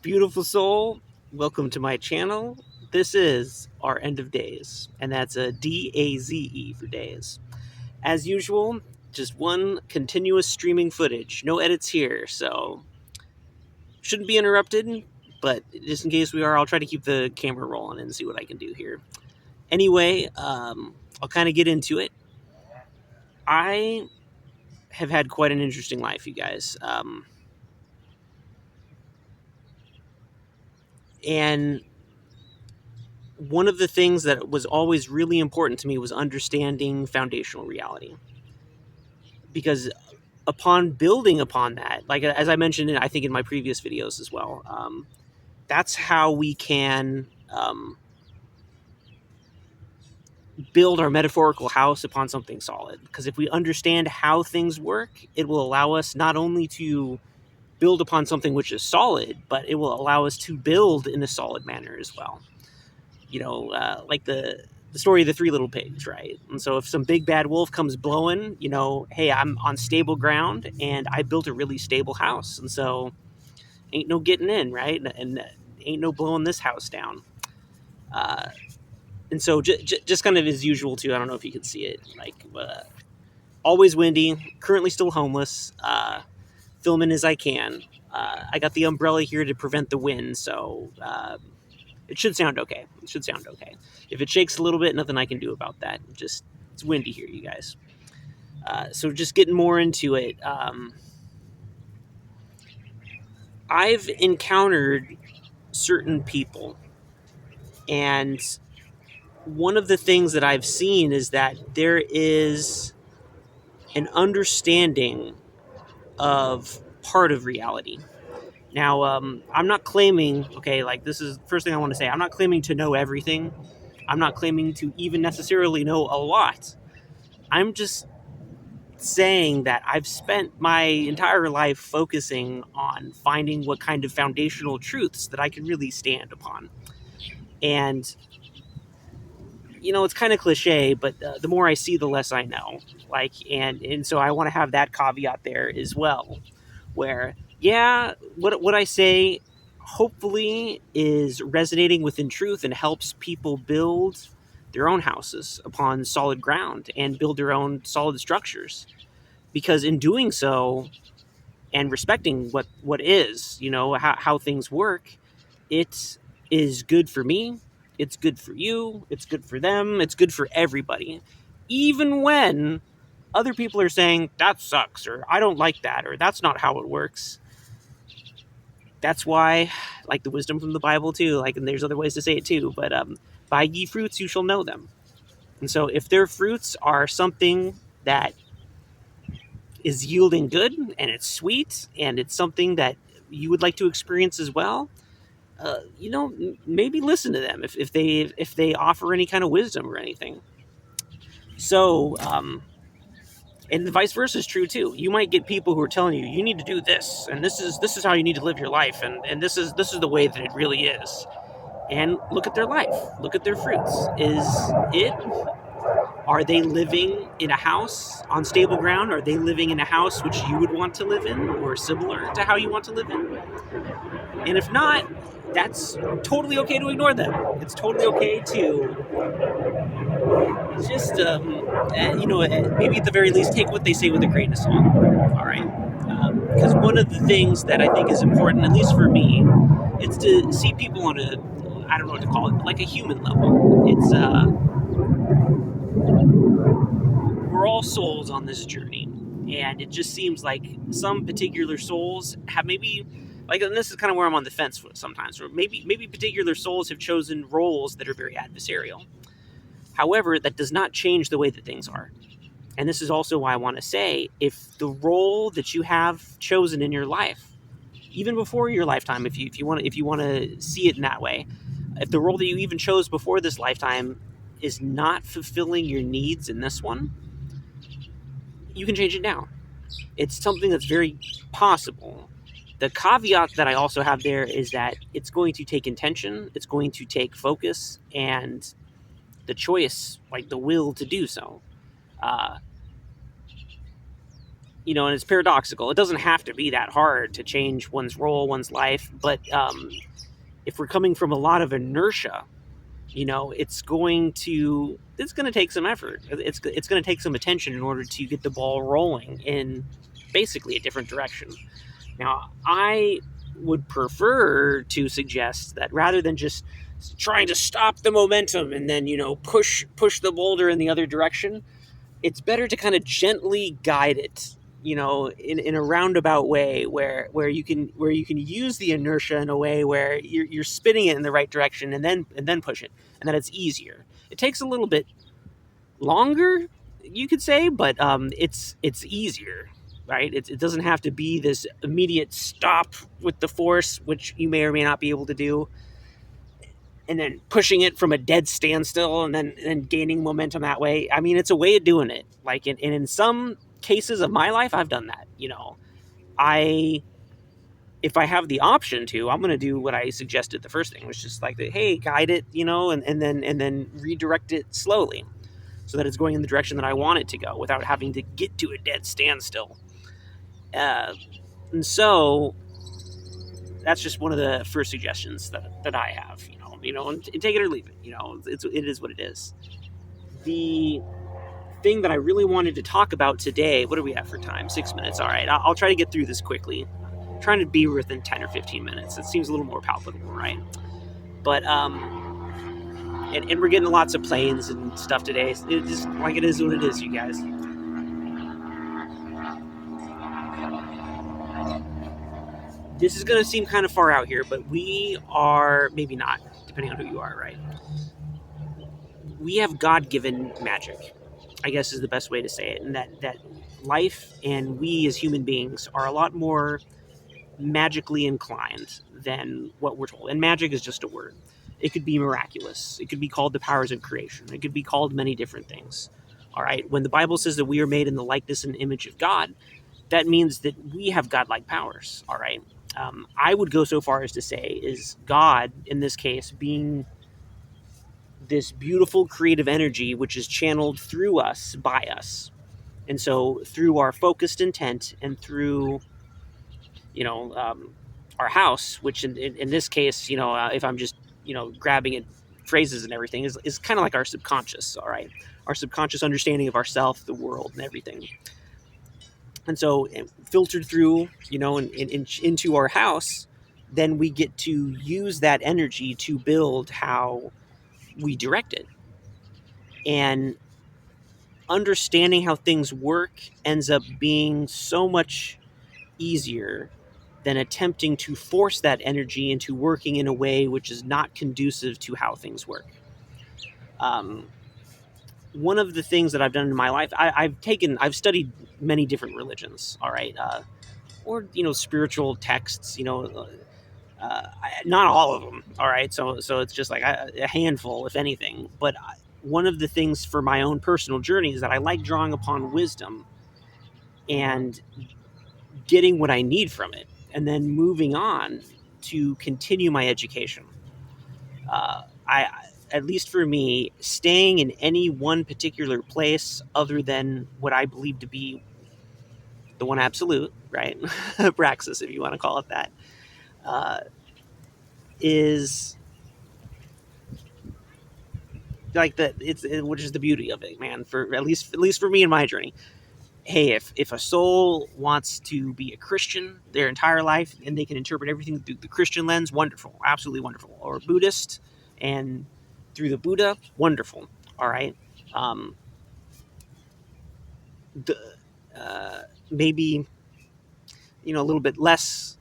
Beautiful soul, welcome to my channel. This is our end of days, and that's a DAZE for days. As usual, just one continuous streaming footage, no edits here, so shouldn't be interrupted, but just in case we are, I'll try to keep the camera rolling and see what I can do here. Anyway, I'll kind of get into it. I have had quite an interesting life, you guys. And one of the things that was always really important to me was understanding foundational reality. Because upon building upon that, like as I mentioned, I think in my previous videos as well, that's how we can build our metaphorical house upon something solid. Because if we understand how things work, it will allow us not only to build upon something which is solid, but it will allow us to build in a solid manner as well. Like the story of the three little pigs, right? And so if some big bad wolf comes blowing, hey, I'm on stable ground and I built a really stable house. And so ain't no getting in, right? And ain't no blowing this house down. And so just kind of as usual, too, I don't know if you can see it, like always windy, currently still homeless, filming as I can. I got the umbrella here to prevent the wind, so it should sound okay. If it shakes a little bit, nothing I can do about that. It's windy here, you guys. So just getting more into it. I've encountered certain people, and one of the things that I've seen is that there is an understanding of part of reality. Now, I'm not claiming, okay, like this is the first thing I want to say. I'm not claiming to know everything. I'm not claiming to even necessarily know a lot. I'm just saying that I've spent my entire life focusing on finding what kind of foundational truths that I can really stand upon. And, it's kind of cliche, but the more I see, the less I know. And so I want to have that caveat there as well, where, yeah, what I say hopefully is resonating within truth and helps people build their own houses upon solid ground and build their own solid structures. Because in doing so and respecting what is, how things work, it is good for me, it's good for you, it's good for them, it's good for everybody. Even when other people are saying, that sucks, or I don't like that, or that's not how it works. That's why, like the wisdom from the Bible too, and there's other ways to say it too, but by ye fruits you shall know them. And so if their fruits are something that is yielding good and it's sweet and it's something that you would like to experience as well, maybe listen to them if they offer any kind of wisdom or anything. So, and the vice versa is true too. You might get people who are telling you need to do this, and this is how you need to live your life, and this is the way that it really is. And look at their life, look at their fruits. Are they living in a house on stable ground? Are they living in a house which you would want to live in or similar to how you want to live in? And if not, that's totally okay to ignore them. It's totally okay to just, maybe at the very least, take what they say with a grain of salt. All right? Because one of the things that I think is important, at least for me, it's to see people on I don't know what to call it, like a human level. It's, we're all souls on this journey, and it just seems like some particular souls have maybe, and this is kind of where I'm on the fence with sometimes, or maybe particular souls have chosen roles that are very adversarial. However, that does not change the way that things are. And this is also why I want to say, if the role that you have chosen in your life, even before your lifetime, if you want to see it in that way, if the role that you even chose before this lifetime is not fulfilling your needs in this one, you can change it now. It's something that's very possible. The caveat that I also have there is that it's going to take intention, it's going to take focus, and the choice, like the will to do so. and it's paradoxical. It doesn't have to be that hard to change one's role, one's life, but if we're coming from a lot of inertia, it's going to take some effort. It's going to take some attention in order to get the ball rolling in basically a different direction. Now, I would prefer to suggest that rather than just trying to stop the momentum and then push the boulder in the other direction, it's better to kind of gently guide it, in a roundabout way where you can use the inertia in a way where you're spinning it in the right direction and then push it, and then it's easier. It takes a little bit longer, you could say, but it's easier, right? It doesn't have to be this immediate stop with the force, which you may or may not be able to do, and then pushing it from a dead standstill and then gaining momentum that way. I mean, it's a way of doing it. Like in some cases of my life, I've done that. I if I have the option to, I'm going to do what I suggested the first thing, which is just like, hey, guide it, and then redirect it slowly, so that it's going in the direction that I want it to go without having to get to a dead standstill. And so that's just one of the first suggestions that I have. And take it or leave it. It is what it is. The thing that I really wanted to talk about today. What do we have for time? 6 minutes. All right, I'll try to get through this quickly. I'm trying to be within 10 or 15 minutes. It seems a little more palpable, right? But and we're getting lots of planes and stuff today. It's just like it is what it is, you guys. This is going to seem kind of far out here, but we are, maybe not, depending on who you are, right? We have God-given magic, I guess is the best way to say it, and that life and we as human beings are a lot more magically inclined than what we're told. And magic is just a word. It could be miraculous. It could be called the powers of creation. It could be called many different things. All right. When the Bible says that we are made in the likeness and image of God, that means that we have godlike powers. All right. I would go so far as to say is God, in this case, being this beautiful creative energy which is channeled through us, by us. And so through our focused intent and through our house, which in this case, if I'm just grabbing it, phrases and everything, is kind of like our subconscious. All right, our subconscious understanding of ourself, the world, and everything. And so filtered through, into our house, then we get to use that energy to build how we direct it. And understanding how things work ends up being so much easier than attempting to force that energy into working in a way which is not conducive to how things work. One of the things that I've done in my life, I've studied many different religions, all right, or spiritual texts, not all of them, all right. So it's just like a handful, if anything. But one of the things for my own personal journey is that I like drawing upon wisdom and getting what I need from it, and then moving on to continue my education. I, at least for me, staying in any one particular place other than what I believe to be the one absolute, right? Praxis, if you want to call it that, is like that. Which is the beauty of it, man. For at least for me in my journey. Hey, if a soul wants to be a Christian their entire life and they can interpret everything through the Christian lens, wonderful, absolutely wonderful. Or Buddhist and through the Buddha, wonderful. All right. The maybe a little bit less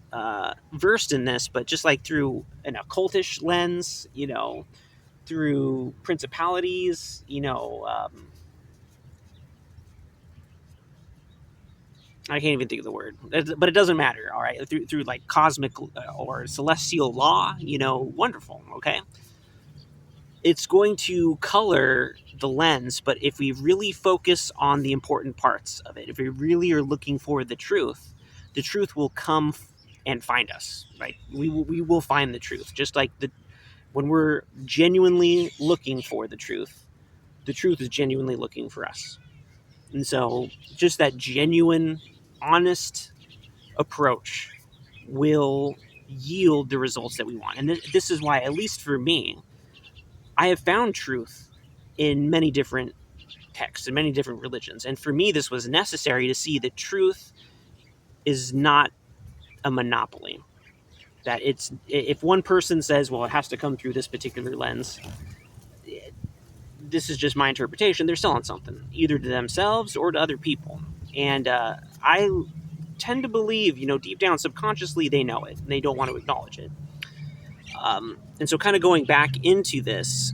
versed in this, but just like through an occultish lens, through principalities, I can't even think of the word, but it doesn't matter. All right, through like cosmic or celestial law, wonderful. Okay, it's going to color the lens, but if we really focus on the important parts of it, if we really are looking for the truth will come and find us. Right, we will find the truth, just like when we're genuinely looking for the truth is genuinely looking for us. And so just that genuine honest approach will yield the results that we want. And this is why, at least for me, I have found truth in many different texts and many different religions. And for me, this was necessary to see that truth is not a monopoly. That it's, if one person says, well, it has to come through this particular lens, this is just my interpretation, they're selling something, either to themselves or to other people. And I tend to believe, deep down subconsciously, they know it and they don't want to acknowledge it. And so kind of going back into this,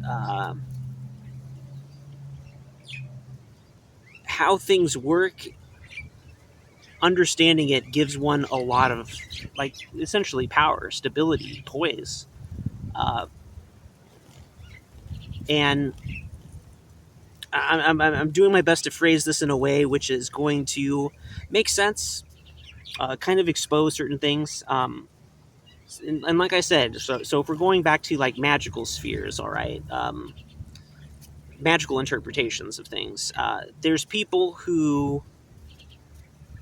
how things work, understanding it gives one a lot of, like, essentially power, stability, poise. And I'm doing my best to phrase this in a way which is going to make sense, kind of expose certain things. And like I said, so if we're going back to like magical spheres, all right, magical interpretations of things, there's people who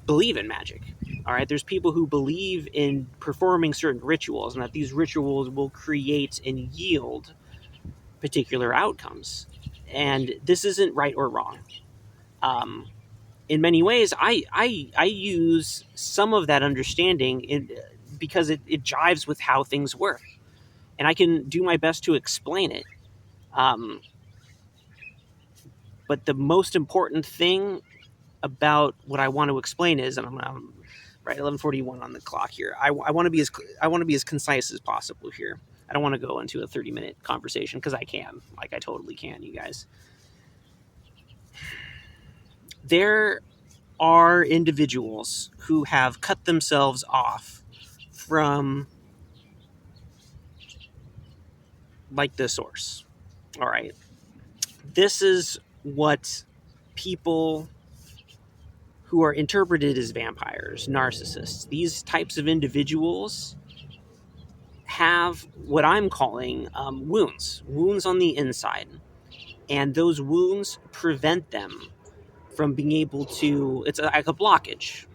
believe in magic. All right, there's people who believe in performing certain rituals and that these rituals will create and yield particular outcomes. And this isn't right or wrong. In many ways, I use some of that understanding because it jives with how things work. And I can do my best to explain it. But the most important thing about what I want to explain is, and I'm right, 11:41 on the clock here. I want to be as concise as possible here. I don't want to go into a 30-minute conversation because I can, like I totally can, you guys. There are individuals who have cut themselves off from like the source. All right. This is what people who are interpreted as vampires, narcissists, these types of individuals have what I'm calling wounds on the inside. And those wounds prevent them from being able to, it's like a blockage.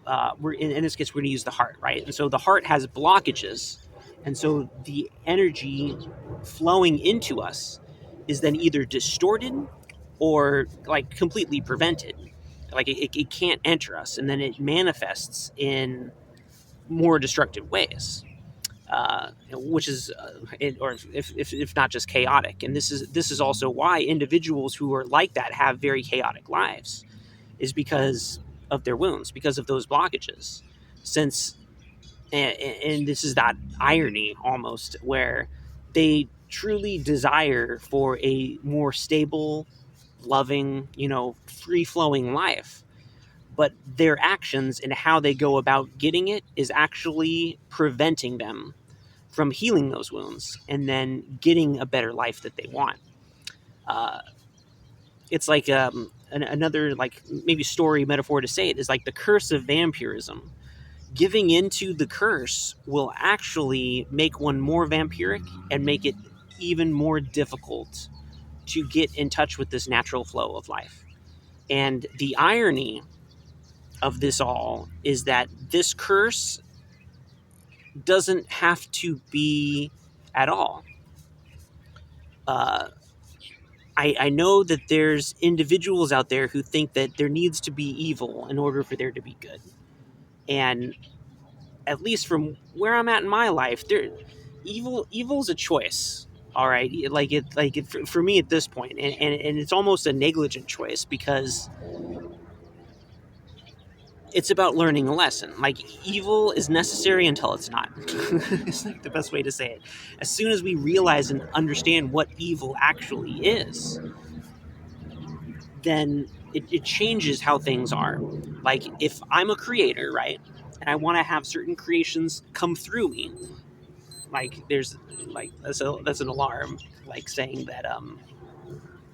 In this case, we're going to use the heart, right? And so the heart has blockages. And so the energy flowing into us is then either distorted or like completely prevented. Like it can't enter us, and then it manifests in more destructive ways, which is, or if not just chaotic. And this is also why individuals who are like that have very chaotic lives, is because of their wounds, because of those blockages. Since, and this is that irony almost, where they truly desire for a more stable, loving, free-flowing life, but their actions and how they go about getting it is actually preventing them from healing those wounds and then getting a better life that they want. It's like another, like, maybe story metaphor to say it is like the curse of vampirism. Giving into the curse will actually make one more vampiric and make it even more difficult to get in touch with this natural flow of life. And the irony of this all is that this curse doesn't have to be at all. I know that there's individuals out there who think that there needs to be evil in order for there to be good. And at least from where I'm at in my life, evil's a choice. All right, for me at this point, and it's almost a negligent choice, because it's about learning a lesson. Like, evil is necessary until it's not. It's like the best way to say it. As soon as we realize and understand what evil actually is, then it changes how things are. Like, if I'm a creator, right, and I want to have certain creations come through me, like, there's, like, that's an alarm, like, saying that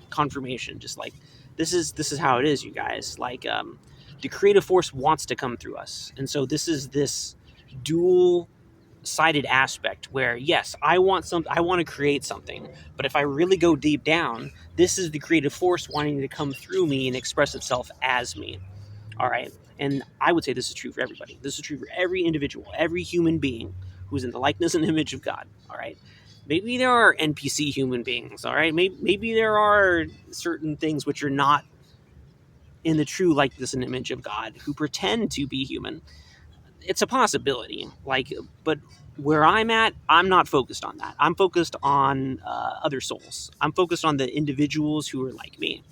confirmation, just like, this is how it is, you guys. Like, the creative force wants to come through us, and so this is this dual-sided aspect where, yes, I want to create something, but if I really go deep down, this is the creative force wanting to come through me and express itself as me. All right, And I would say this is true for everybody. This is true for every individual, every human being who's in the likeness and image of God. All right. Maybe there are NPC human beings. All right. Maybe there are certain things which are not in the true likeness and image of God who pretend to be human. It's a possibility. But where I'm at, I'm not focused on that. I'm focused on other souls. I'm focused on the individuals who are like me.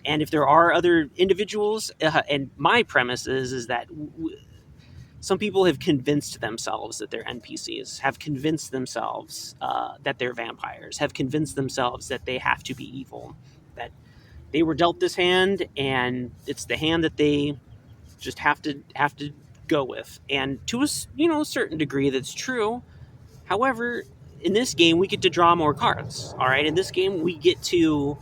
And if there are other individuals, and my premise is that some people have convinced themselves that they're NPCs, have convinced themselves that they're vampires, have convinced themselves that they have to be evil, that they were dealt this hand, and it's the hand that they just have to go with. And to a certain degree, that's true. However, in this game, we get to draw more cards. All right, in this game, we get to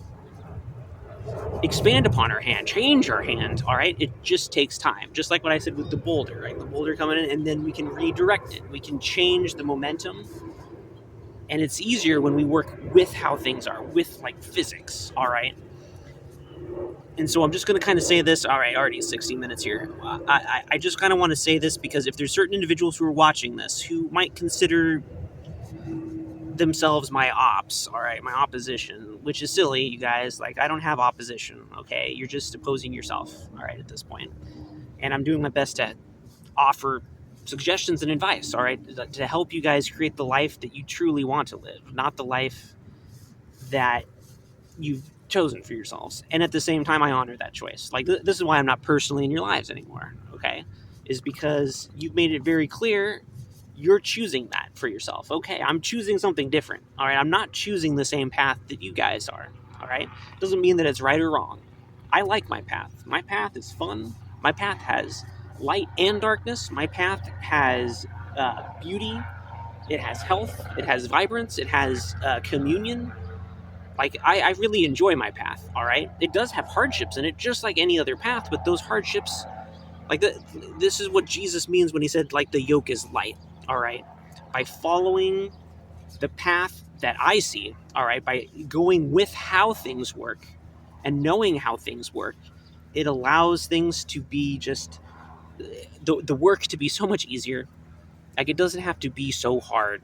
expand upon our hand, change our hand. All right, it just takes time. Just like what I said with the boulder, right? The boulder coming in, and then we can redirect it. We can change the momentum, and it's easier when we work with how things are, with like physics. All right. And so I'm just going to kind of say this. All right, already 60 minutes here. I just kind of want to say this because if there's certain individuals who are watching this who might consider themselves my ops, all right, my opposition, which is silly, you guys. Like, I don't have opposition, okay? You're just opposing yourself, all right, at this point. And I'm doing my best to offer suggestions and advice, all right, to help you guys create the life that you truly want to live, not the life that you've chosen for yourselves. And at the same time, I honor that choice. Like, this is why I'm not personally in your lives anymore, okay? Is because you've made it very clear you're choosing that for yourself. Okay, I'm choosing something different, all right? I'm not choosing the same path that you guys are, all right? Doesn't mean that it's right or wrong. I like my path. My path is fun. My path has light and darkness. My path has beauty. It has health. It has vibrance. It has communion. Like, I really enjoy my path, all right? It does have hardships in it, just like any other path, but those hardships, like, this is what Jesus means when he said, like, the yoke is light, all right? By following the path that I see, all right, by going with how things work and knowing how things work, it allows things to be just, the work to be so much easier. Like, it doesn't have to be so hard.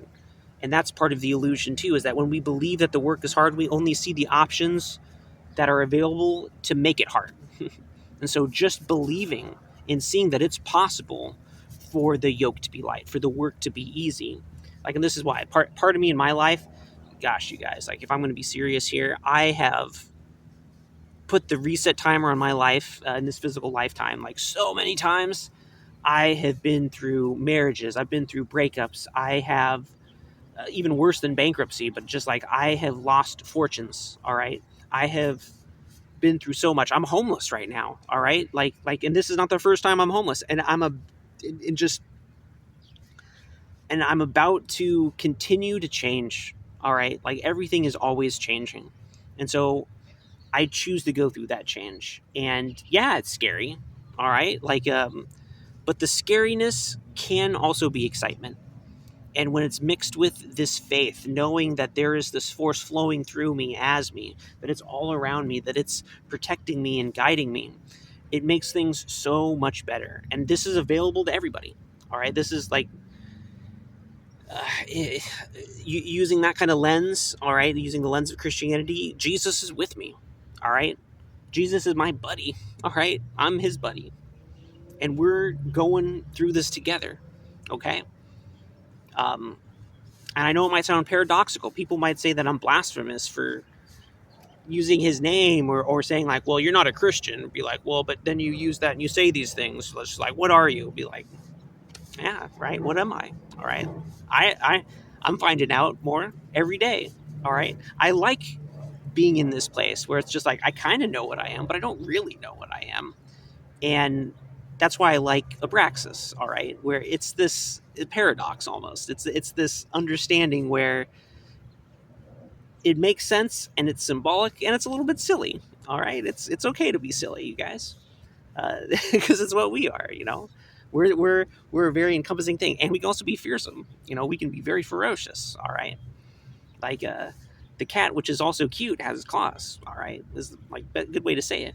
And that's part of the illusion, too, is that when we believe that the work is hard, we only see the options that are available to make it hard. And so just believing and seeing that it's possible for the yoke to be light, for the work to be easy. Like, and this is why part of me in my life, gosh, you guys, like, if I'm going to be serious here, I have put the reset timer on my life in this physical lifetime, like, so many times. I have been through marriages. I've been through breakups. I have even worse than bankruptcy, but just like, I have lost fortunes. All right. I have been through so much. I'm homeless right now. All right. And this is not the first time I'm homeless, and and I'm about to continue to change. All right. Like, everything is always changing. And so I choose to go through that change. And yeah, it's scary. All right. But the scariness can also be excitement. And when it's mixed with this faith, knowing that there is this force flowing through me, as me, that it's all around me, that it's protecting me and guiding me, it makes things so much better. And this is available to everybody. All right. This is like, using that kind of lens. All right. Using the lens of Christianity, Jesus is with me. All right. Jesus is my buddy. All right. I'm his buddy. And we're going through this together. Okay. And I know it might sound paradoxical. People might say that I'm blasphemous for using his name, or saying, like, well, you're not a Christian. Be like, well, but then you use that and you say these things. It's like, what are you? Be like, yeah, right. What am I? All right. I'm finding out more every day. All right. I like being in this place where it's just like, I kind of know what I am, but I don't really know what I am. And that's why I like Abraxas, all right, where it's this paradox almost. It's this understanding where it makes sense, and it's symbolic, and it's a little bit silly, all right? It's okay to be silly, you guys, because it's what we are, you know? We're a very encompassing thing, and we can also be fearsome. You know, we can be very ferocious, all right? Like, the cat, which is also cute, has claws, all right? Is, like, a good way to say it.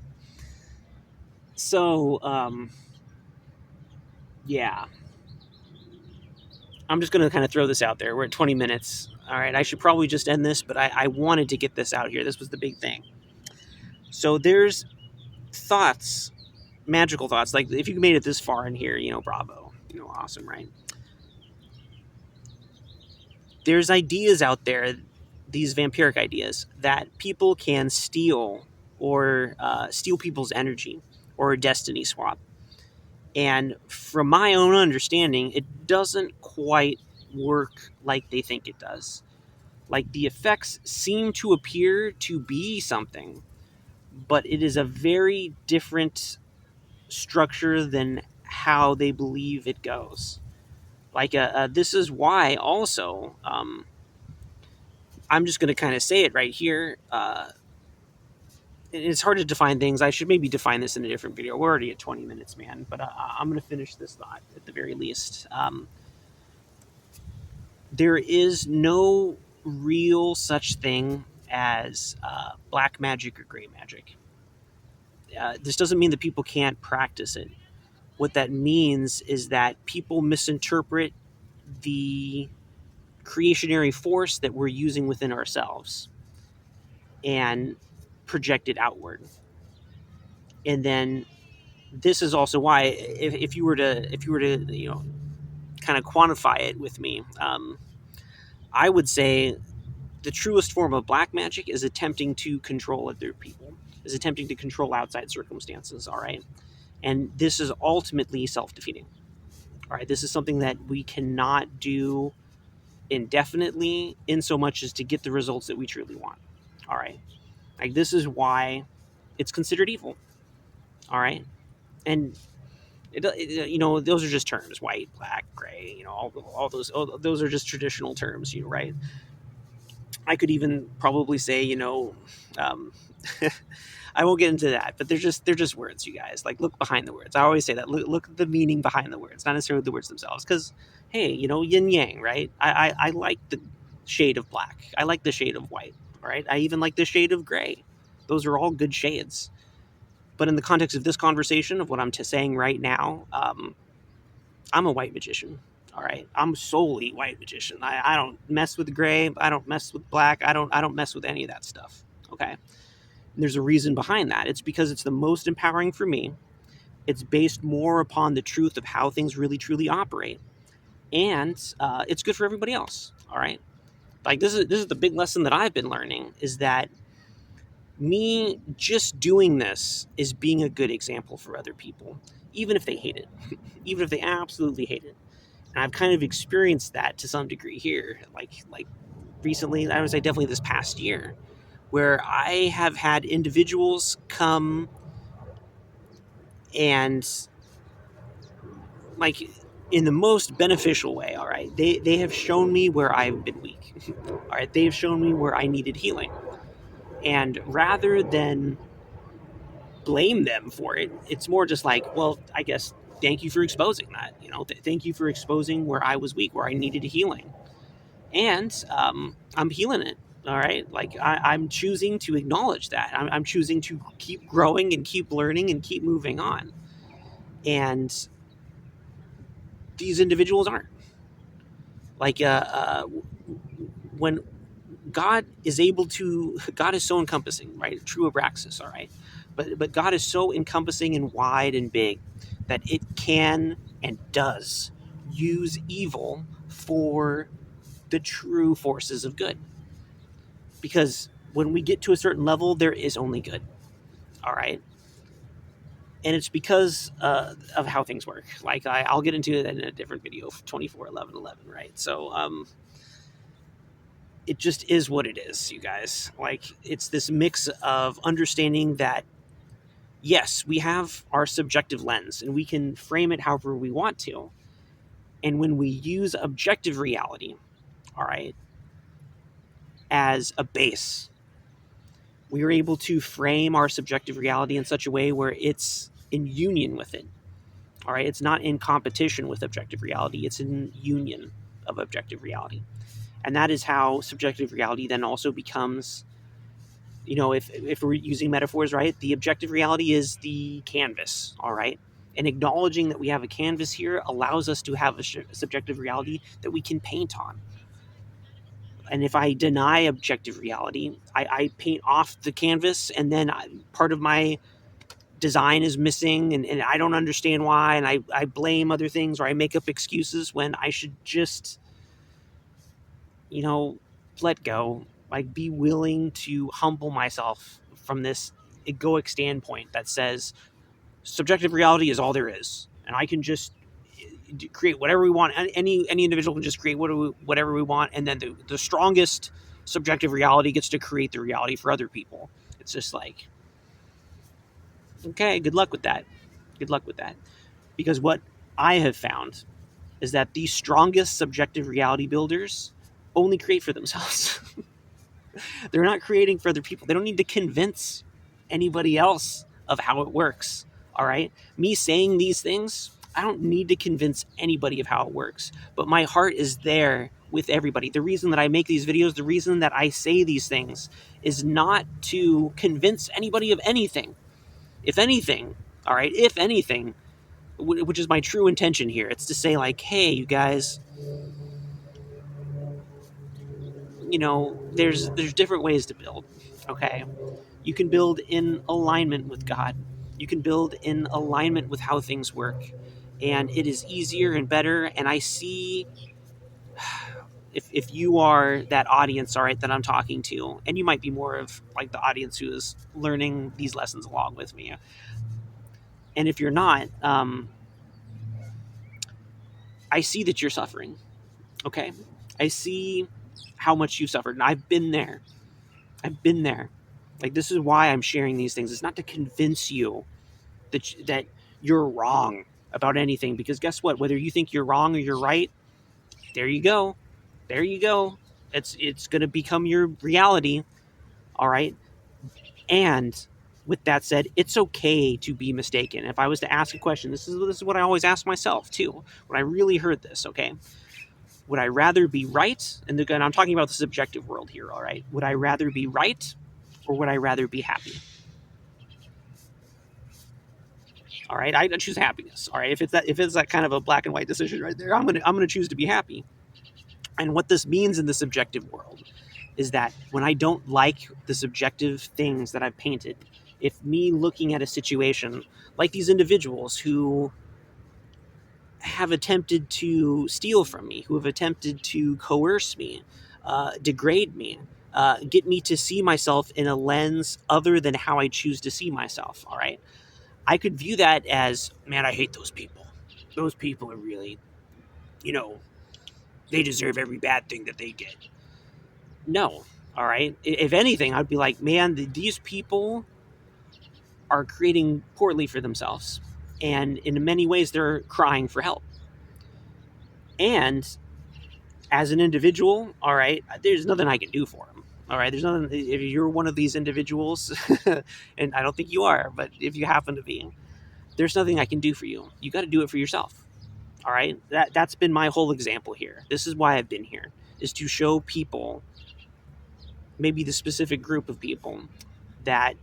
So, Yeah. I'm just going to kind of throw this out there. We're at 20 minutes. All right. I should probably just end this, but I wanted to get this out here. This was the big thing. So there's thoughts, magical thoughts. Like if you made it this far in here, bravo. Awesome, right? There's ideas out there, these vampiric ideas, that people can steal or steal people's energy or a destiny swap. And from my own understanding, it doesn't quite work like they think it does. Like the effects seem to appear to be something, but it is a very different structure than how they believe it goes. Like, this is why also, I'm just going to kind of say it right here. It's hard to define things. I should maybe define this in a different video. We're already at 20 minutes, man, but I'm going to finish this thought at the very least. There is no real such thing as black magic or gray magic. This doesn't mean that people can't practice it. What that means is that people misinterpret the creationary force that we're using within ourselves and project it outward. And then this is also why, if you were to kind of quantify it with me, I would say the truest form of black magic is attempting to control other people, is attempting to control outside circumstances. All right, and this is ultimately self-defeating. All right, this is something that we cannot do indefinitely, in so much as to get the results that we truly want. All right, like this is why it's considered evil. All right, and those are just terms: white, black, gray. All those are just traditional terms. Right? I could even probably say, um, I won't get into that, but they're just words, you guys. Like, look behind the words. I always say that. Look at the meaning behind the words, not necessarily the words themselves. Because, hey, yin yang, right? I like the shade of black. I like the shade of white. All right. I even like the shade of gray. Those are all good shades. But in the context of this conversation, of what I'm saying right now, I'm a white magician. All right, I'm solely white magician. I don't mess with gray. I don't mess with black. I don't mess with any of that stuff. Okay, and there's a reason behind that. It's because it's the most empowering for me. It's based more upon the truth of how things really truly operate, and it's good for everybody else. All right, like this is the big lesson that I've been learning, is that me just doing this is being a good example for other people, even if they hate it, even if they absolutely hate it. And I've kind of experienced that to some degree here, like recently. I would say definitely this past year, where I have had individuals come and, like, in the most beneficial way. All right, they have shown me where I've been weak. All right, they have shown me where I needed healing, and rather than blame them for it, it's more just like, well, I guess thank you for exposing that. Thank you for exposing where I was weak, where I needed healing, and I'm healing it. All right, like I'm choosing to acknowledge that. I'm choosing to keep growing and keep learning and keep moving on. And these individuals aren't. Like, when God is so encompassing, right? True Abraxas, all right. But God is so encompassing and wide and big that it can and does use evil for the true forces of good. Because when we get to a certain level, there is only good. All right. And it's because of how things work. Like, I'll get into that in a different video, 24/11/11, right? So it just is what it is, you guys. Like, it's this mix of understanding that, yes, we have our subjective lens and we can frame it however we want to. And when we use objective reality, all right, as a base, we are able to frame our subjective reality in such a way where it's in union with it. All right, it's not in competition with objective reality, it's in union of objective reality. And that is how subjective reality then also becomes, if we're using metaphors, right, the objective reality is the canvas, all right? And acknowledging that we have a canvas here allows us to have a subjective reality that we can paint on. And if I deny objective reality, I paint off the canvas, and then part of my design is missing, and I don't understand why, and I blame other things, or I make up excuses when I should just, let go. Like, be willing to humble myself from this egoic standpoint that says subjective reality is all there is, and I can just create whatever we want. Any individual can just create whatever we want, and then the strongest subjective reality gets to create the reality for other people. It's just like, okay, good luck with that. Good luck with that. Because what I have found is that the strongest subjective reality builders only create for themselves. They're not creating for other people. They don't need to convince anybody else of how it works. All right. Me saying these things, I don't need to convince anybody of how it works. But my heart is there with everybody. The reason that I make these videos, the reason that I say these things is not to convince anybody of anything. If anything, all right, if anything, which is my true intention here, it's to say, like, hey, you guys, there's different ways to build. Okay. You can build in alignment with God. You can build in alignment with how things work. And it is easier and better. And I see, if you are that audience, all right, that I'm talking to, and you might be more of like the audience who is learning these lessons along with me. And if you're not, I see that you're suffering. Okay. I see how much you suffered. And I've been there. I've been there. Like, this is why I'm sharing these things. It's not to convince you that you're wrong about anything, because guess what? Whether you think you're wrong or you're right, there you go. There you go. It's going to become your reality. All right. And with that said, it's okay to be mistaken. If I was to ask a question, this is what I always ask myself too, when I really heard this. Okay. Would I rather be right? And again, I'm talking about the subjective world here. All right. Would I rather be right, or would I rather be happy? All right, I choose happiness. All right, if it's that kind of a black and white decision right there, I'm gonna choose to be happy. And what this means in the subjective world is that when I don't like the subjective things that I've painted, if me looking at a situation like these individuals who have attempted to steal from me, who have attempted to coerce me, degrade me, get me to see myself in a lens other than how I choose to see myself. All right, I could view that as, man, I hate those people. Those people are really, they deserve every bad thing that they get. No. All right. If anything, I'd be like, man, these people are creating poorly for themselves. And in many ways, they're crying for help. And as an individual, all right, there's nothing I can do for them. All right. There's nothing, if you're one of these individuals, and I don't think you are, but if you happen to be, there's nothing I can do for you. You got to do it for yourself. All right. That's been my whole example here. This is why I've been here, is to show people, maybe the specific group of people, that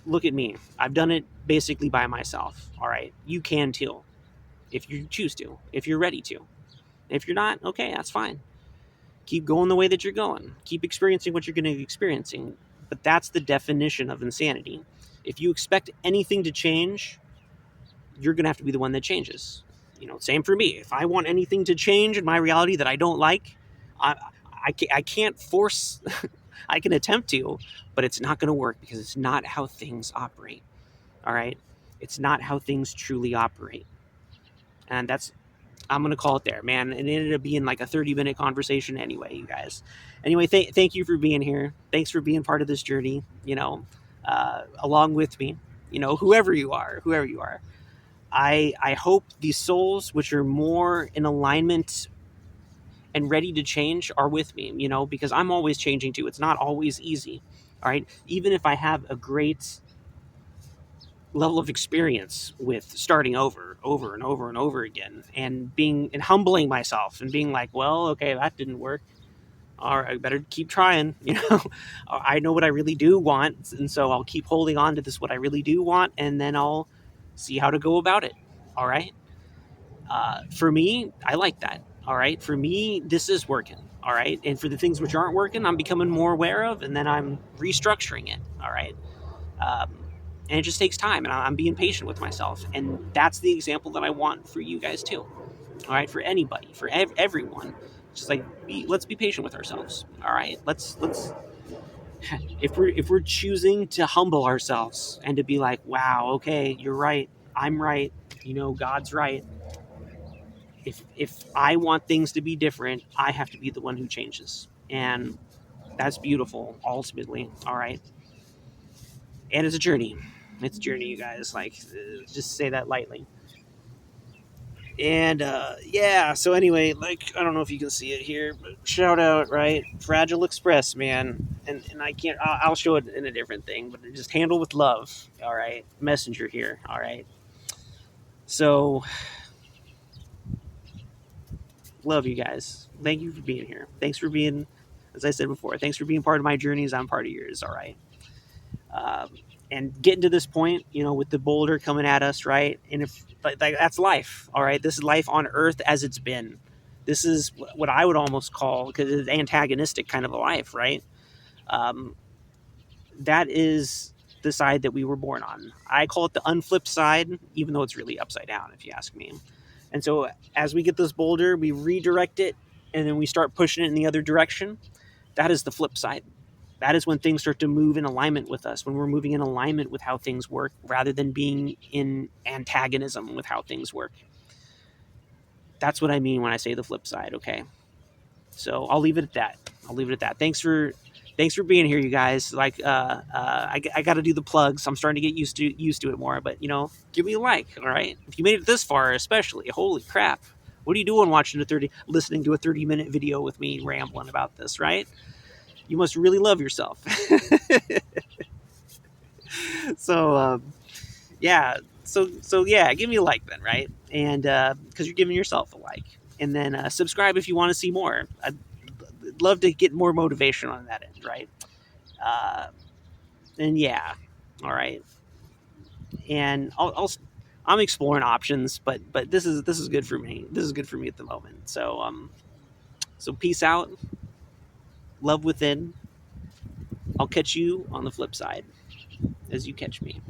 look at me. I've done it basically by myself. All right. You can too, if you choose to, if you're ready to. If you're not, okay, that's fine. Keep going the way that you're going. Keep experiencing what you're going to be experiencing. But that's the definition of insanity. If you expect anything to change, you're going to have to be the one that changes. Same for me. If I want anything to change in my reality that I don't like, I can't force. I can attempt to, but it's not going to work, because it's not how things operate. All right? It's not how things truly operate. And I'm going to call it there, man. It ended up being like a 30-minute conversation anyway, you guys. Anyway, thank you for being here. Thanks for being part of this journey, along with me, whoever you are. I hope these souls, which are more in alignment and ready to change, are with me, because I'm always changing too. It's not always easy. All right. Even if I have a great level of experience with starting over and over and over again, and humbling myself and being like, well, okay, that didn't work. All right, I better keep trying. I know what I really do want. And so I'll keep holding on to this, what I really do want. And then I'll see how to go about it. All right. For me, I like that. All right. For me, this is working. All right. And for the things which aren't working, I'm becoming more aware of, and then I'm restructuring it. All right. Um, and it just takes time, and I'm being patient with myself. And that's the example that I want for you guys too. All right. For anybody, for everyone, just like let's be patient with ourselves. All right. Let's if we're choosing to humble ourselves and to be like, wow, okay, you're right, I'm right, God's right. If I want things to be different, I have to be the one who changes, and that's beautiful. Ultimately, all right, and it's a journey. It's a journey, you guys. Like, just say that lightly. And yeah, so anyway, like, I don't know if you can see it here, but shout out, right? Fragile Express, man. And I can't, I'll show it in a different thing, but just handle with love, all right? Messenger here, all right? So, love you guys. Thank you for being here. Thanks for being, as I said before, thanks for being part of my journeys. I'm part of yours, all right? Um, and getting to this point, with the boulder coming at us, right? And if like that's life, all right. This is life on Earth as it's been. This is what I would almost call, because it's antagonistic kind of a life, right? Um, that is the side that we were born on. I call it the unflipped side, even though it's really upside down, if you ask me. And so as we get this boulder, we redirect it, and then we start pushing it in the other direction. That is the flip side. That is when things start to move in alignment with us, when we're moving in alignment with how things work rather than being in antagonism with how things work. That's what I mean when I say the flip side, okay? So I'll leave it at that. I'll leave it at that. Thanks for being here, you guys. Like, I got to do the plugs. I'm starting to get used to it more. But give me a like, all right? If you made it this far, especially, holy crap! What are you doing listening to a 30-minute video with me rambling about this, right? You must really love yourself. So yeah, so yeah, give me a like then, right? And because you're giving yourself a like, and then subscribe if you want to see more. I'd love to get more motivation on that end, right? Uh, and yeah, all right. And I'm exploring options, but this is good for me. This is good for me at the moment. So peace out, love within. I'll catch you on the flip side as you catch me.